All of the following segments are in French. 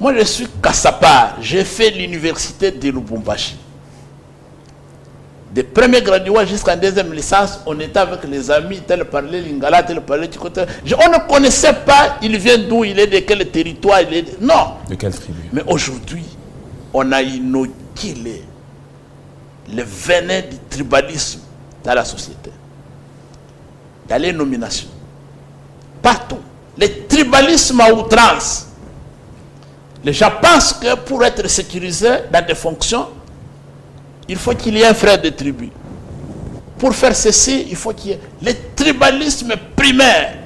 Moi, je suis Kassapa. J'ai fait l'université de Lubumbashi. Des premiers graduats jusqu'en deuxième licence, on était avec les amis, tel parlait Lingala, tel parlait Tikote. On ne connaissait pas, il vient d'où, il est de quel territoire, il est... Non. De quelle tribu? Mais aujourd'hui, on a inoculé le venin du tribalisme dans la société. Dans les nominations. Partout. Le tribalisme à outrance. Les gens pensent que pour être sécurisés dans des fonctions, il faut qu'il y ait un frère de tribu. Pour faire ceci, il faut qu'il y ait le tribalisme primaire.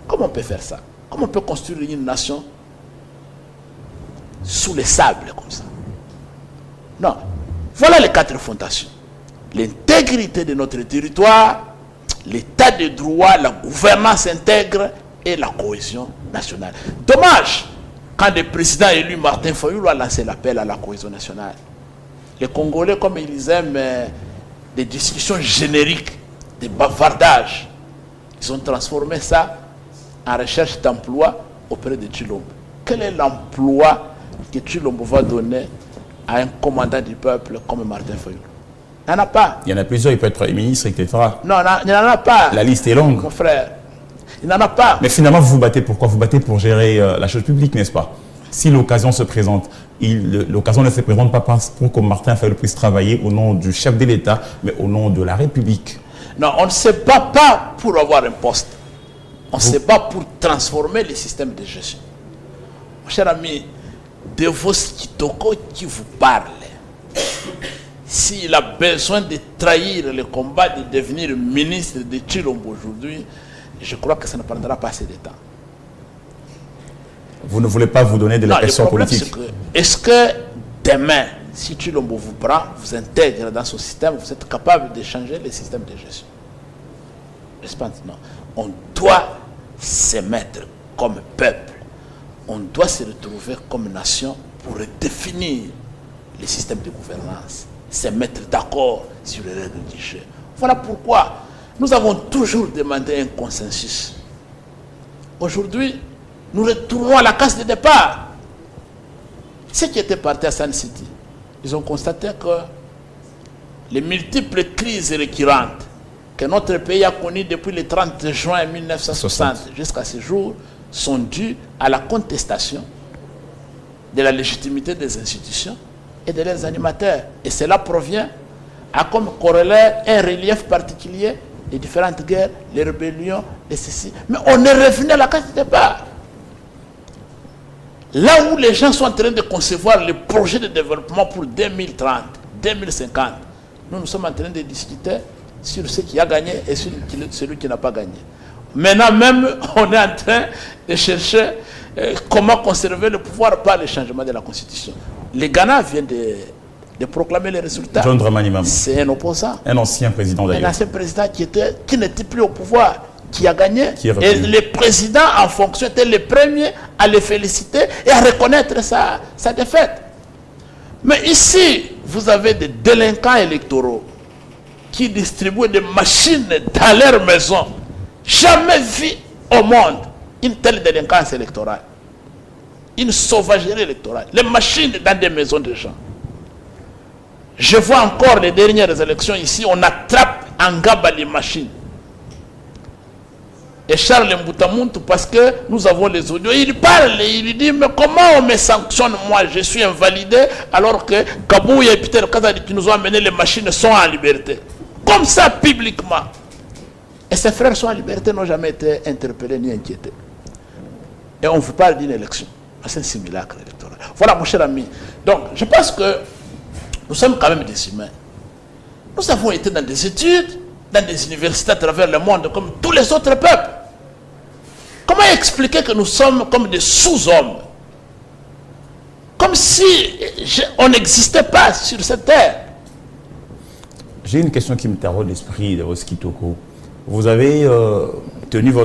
Comment on peut faire ça? Comment on peut construire une nation sous les sables comme ça? Non. Voilà les 4 fondations. L'intégrité de notre territoire, l'état de droit, la gouvernance intègre et la cohésion nationale. Dommage, quand le président élu Martin Fayulu a lancé l'appel à la cohésion nationale. Les Congolais, comme ils aiment des discussions génériques, des bavardages, ils ont transformé ça en recherche d'emploi auprès de Tshilombo. Quel est l'emploi que Tshilombo va donner à un commandant du peuple comme Martin Fayulu? Il n'y en a pas. Il y en a plusieurs, il peut être Premier ministre, etc. Non, il n'y en a pas. La liste est longue. Mon frère, il n'y en a pas. Mais finalement, vous vous battez pourquoi? Vous battez pour gérer la chose publique, n'est-ce pas? Si l'occasion se présente, l'occasion ne se présente pas pour que Martin Fayulu puisse travailler au nom du chef de l'État, mais au nom de la République. Non, on ne se bat pas pour avoir un poste. On se bat pour transformer le système de gestion. Mon cher ami, de vos Kitoko qui vous parle, s'il a besoin de trahir le combat de devenir ministre de Tshilombo aujourd'hui, je crois que ça ne prendra pas assez de temps. Vous ne voulez pas vous donner de la pression politique? Est-ce que demain, si Tshilombo vous prend, vous intègre dans son système, vous êtes capable de changer le système de gestion? N'est-ce pas? Non. On doit se mettre comme peuple. On doit se retrouver comme nation pour redéfinir le système de gouvernance, se mettre d'accord sur les règles du jeu. Voilà pourquoi nous avons toujours demandé un consensus. Aujourd'hui, nous retournons à la case de départ. Ceux qui étaient partis à Sun City, ils ont constaté que les multiples crises récurrentes que notre pays a connues depuis le 30 juin 1960 jusqu'à ce jour sont dues à la contestation de la légitimité des institutions et de leurs animateurs. Et cela provient à comme corollaire un relief particulier des différentes guerres, les rébellions, et ceci. Mais on est revenu à la case de départ. Là où les gens sont en train de concevoir le projet de développement pour 2030, 2050, nous sommes en train de discuter sur ce qui a gagné et sur celui qui n'a pas gagné. Maintenant même, on est en train de chercher comment conserver le pouvoir par le changement de la Constitution. Le Ghana vient de proclamer les résultats. John Dramani Mahama. C'est un opposant. Un ancien président d'ailleurs. Un ancien président qui n'était plus au pouvoir, qui a gagné. Et le président en fonction était le premier à le féliciter et à reconnaître sa défaite. Mais ici, vous avez des délinquants électoraux qui distribuent des machines dans leur maison. Jamais vu au monde une telle délinquance électorale. Une sauvagerie électorale. Les machines dans des maisons de gens. Je vois encore les dernières élections ici, on attrape en Gaba les machines. Et Charles Mbutamuntu, parce que nous avons les audios, il parle, il dit, mais comment on me sanctionne, moi, je suis invalidé, alors que Kabouya et Peter Kazadi qui nous ont amené les machines sont en liberté. Comme ça, publiquement. Et ses frères sont en liberté, n'ont jamais été interpellés ni inquiétés. Et on vous parle d'une élection. C'est un simulacre électoral. Voilà, mon cher ami. Donc, je pense que nous sommes quand même des humains. Nous avons été dans des études, dans des universités à travers le monde, comme tous les autres peuples. Comment expliquer que nous sommes comme des sous-hommes? Comme si on n'existait pas sur cette terre. J'ai une question qui me taraude l'esprit de Roski Toko. Vous avez tenu votre